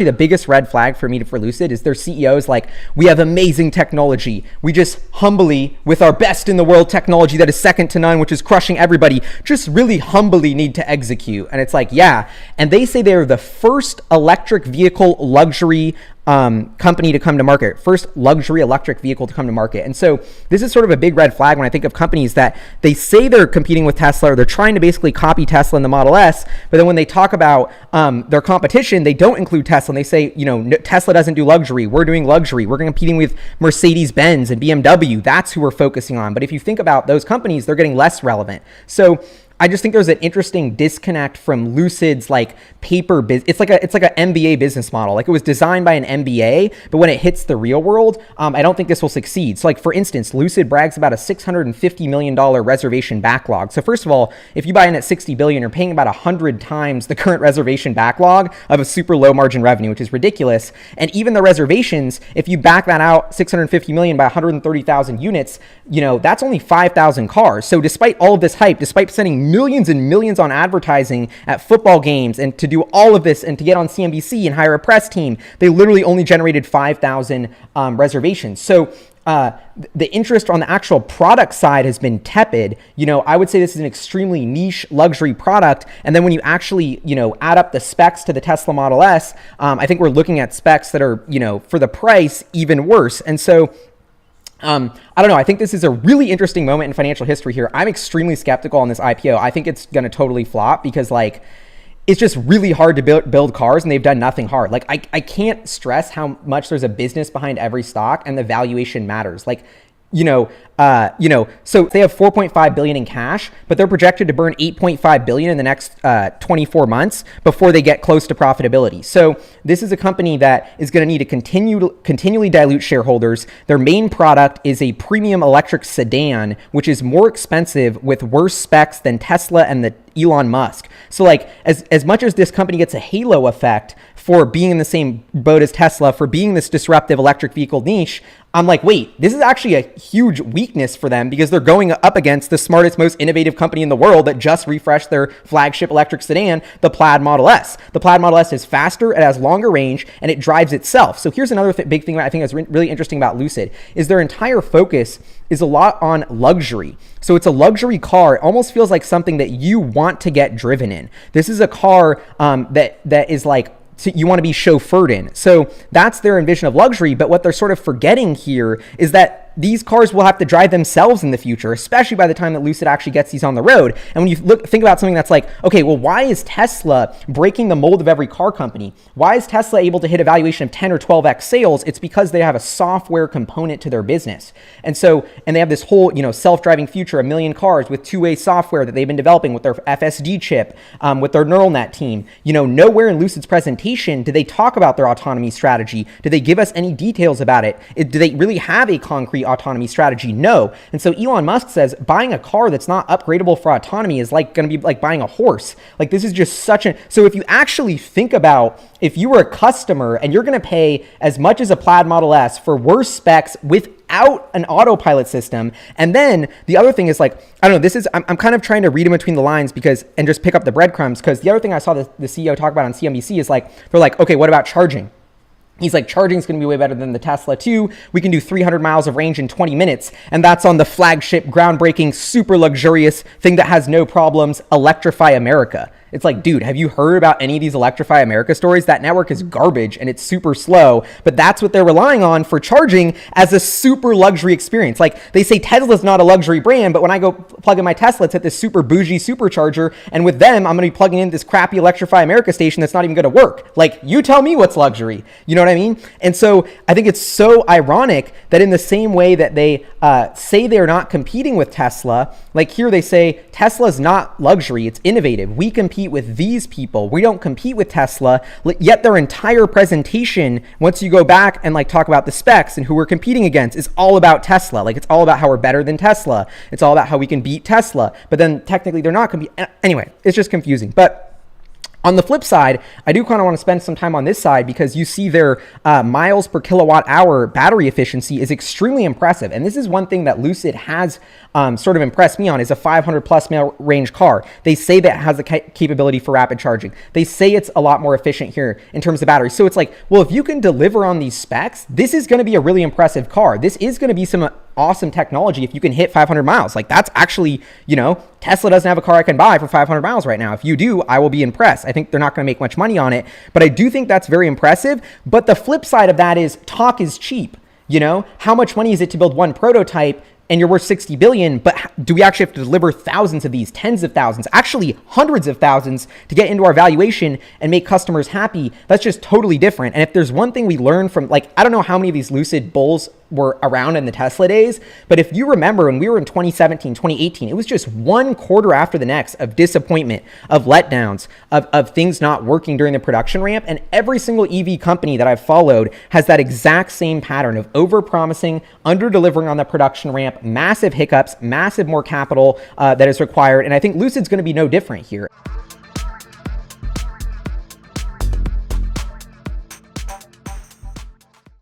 the biggest red flag for me for Lucid is their CEOs like, we have amazing technology. We just humbly, with our best in the world technology that is second to none, which is crushing everybody, just really humbly need to execute. And it's like, yeah. And they say they're the first electric vehicle luxury company to come to market, first luxury electric vehicle to come to market. And so this is sort of a big red flag when I think of companies that they say they're competing with Tesla, or they're trying to basically copy Tesla in the Model S, but then when they talk about their competition, they don't include Tesla, and they say, you know, Tesla doesn't do luxury, we're doing luxury, we're competing with Mercedes-Benz and BMW, that's who we're focusing on. But if you think about those companies, they're getting less relevant. So I just think there's an interesting disconnect from Lucid's like paper business. It's like an MBA business model. Like, it was designed by an MBA, but when it hits the real world, I don't think this will succeed. So like, for instance, Lucid brags about a $650 million reservation backlog. So first of all, if you buy in at 60 billion, you're paying about 100 times the current reservation backlog of a super low margin revenue, which is ridiculous. And even the reservations, if you back that out, 650 million by 130,000 units, you know, that's only 5,000 cars. So despite all of this hype, despite sending millions and millions on advertising at football games and to do all of this and to get on CNBC and hire a press team, they literally only generated 5,000 reservations. So the interest on the actual product side has been tepid. You know, I would say this is an extremely niche luxury product. And then when you actually, you know, add up the specs to the Tesla Model S, I think we're looking at specs that are, you know, for the price, even worse. And so I don't know. I think this is a really interesting moment in financial history here. I'm extremely skeptical on this IPO. I think it's going to totally flop because, like, it's just really hard to build cars, and they've done nothing hard. Like, I can't stress how much there's a business behind every stock, and the valuation matters. Like, so they have 4.5 billion in cash, but they're projected to burn 8.5 billion in the next 24 months before they get close to profitability. So this is a company that is going to need to continually dilute shareholders. Their main product is a premium electric sedan, which is more expensive with worse specs than Tesla and the Elon Musk. So like, as much as this company gets a halo effect for being in the same boat as Tesla, for being this disruptive electric vehicle niche, I'm like, wait, this is actually a huge weakness for them because they're going up against the smartest, most innovative company in the world that just refreshed their flagship electric sedan, the Plaid Model S. The Plaid Model S is faster, it has longer range, and it drives itself. So here's another big thing that I think is really interesting about Lucid is their entire focus is a lot on luxury. So it's a luxury car. It almost feels like something that you want to get driven in. This is a car that is like, you want to be chauffeured in. So that's their envision of luxury. But what they're sort of forgetting here is that these cars will have to drive themselves in the future, especially by the time that Lucid actually gets these on the road. And when you think about something that's like, okay, well, why is Tesla breaking the mold of every car company? Why is Tesla able to hit a valuation of 10 or 12x sales? It's because they have a software component to their business. And they have this whole, you know, self-driving future, 1 million cars with two-way software that they've been developing with their FSD chip, with their neural net team. You know, nowhere in Lucid's presentation do they talk about their autonomy strategy. Do they give us any details about it? Do they really have a concrete autonomy strategy? No. And so Elon Musk says buying a car that's not upgradable for autonomy is like going to be like buying a horse. Like, this is just so if you actually think about, if you were a customer and you're going to pay as much as a Plaid Model S for worse specs without an autopilot system, and then the other thing is like, I don't know, I'm kind of trying to read in between the lines and just pick up the breadcrumbs, because the other thing I saw the CEO talk about on CNBC is like, they're like, okay, what about charging? He's like, charging is going to be way better than the Tesla 2. We can do 300 miles of range in 20 minutes. And that's on the flagship, groundbreaking, super luxurious thing that has no problems, Electrify America. It's like, dude, have you heard about any of these Electrify America stories? That network is garbage and it's super slow, but that's what they're relying on for charging as a super luxury experience. Like, they say Tesla's not a luxury brand, but when I go plug in my Tesla, it's at this super bougie supercharger. And with them, I'm going to be plugging in this crappy Electrify America station that's not even going to work. Like, you tell me what's luxury. You know what I mean? And so I think it's so ironic that in the same way that they say they're not competing with Tesla, like here they say Tesla's not luxury, it's innovative. We compete with these people. We don't compete with Tesla, yet their entire presentation, once you go back and like talk about the specs and who we're competing against, is all about Tesla. Like, it's all about how we're better than Tesla. It's all about how we can beat Tesla. But then technically they're not competing. Anyway, it's just confusing. But On the flip side, I do kind of want to spend some time on this side because you see their miles per kilowatt hour battery efficiency is extremely impressive. And this is one thing that Lucid has sort of impressed me on, is a 500 plus mile range car. They say that it has the capability for rapid charging. They say it's a lot more efficient here in terms of battery. So it's like, well, if you can deliver on these specs, this is going to be a really impressive car. This is going to be some awesome technology if you can hit 500 miles. Like, that's actually, you know, Tesla doesn't have a car I can buy for 500 miles right now. If you do, I will be impressed. I think they're not going to make much money on it, but I do think that's very impressive. But the flip side of that is talk is cheap. You know, how much money is it to build one prototype and you're worth 60 billion, but do we actually have to deliver thousands of these, tens of thousands, actually hundreds of thousands to get into our valuation and make customers happy? That's just totally different. And if there's one thing we learned from, like, I don't know how many of these Lucid bulls were around in the Tesla days, but if you remember when we were in 2017, 2018, it was just one quarter after the next of disappointment, of letdowns, of things not working during the production ramp. And every single EV company that I've followed has that exact same pattern of over-promising, under-delivering on the production ramp, massive hiccups, massive more capital that is required. And I think Lucid's going to be no different here.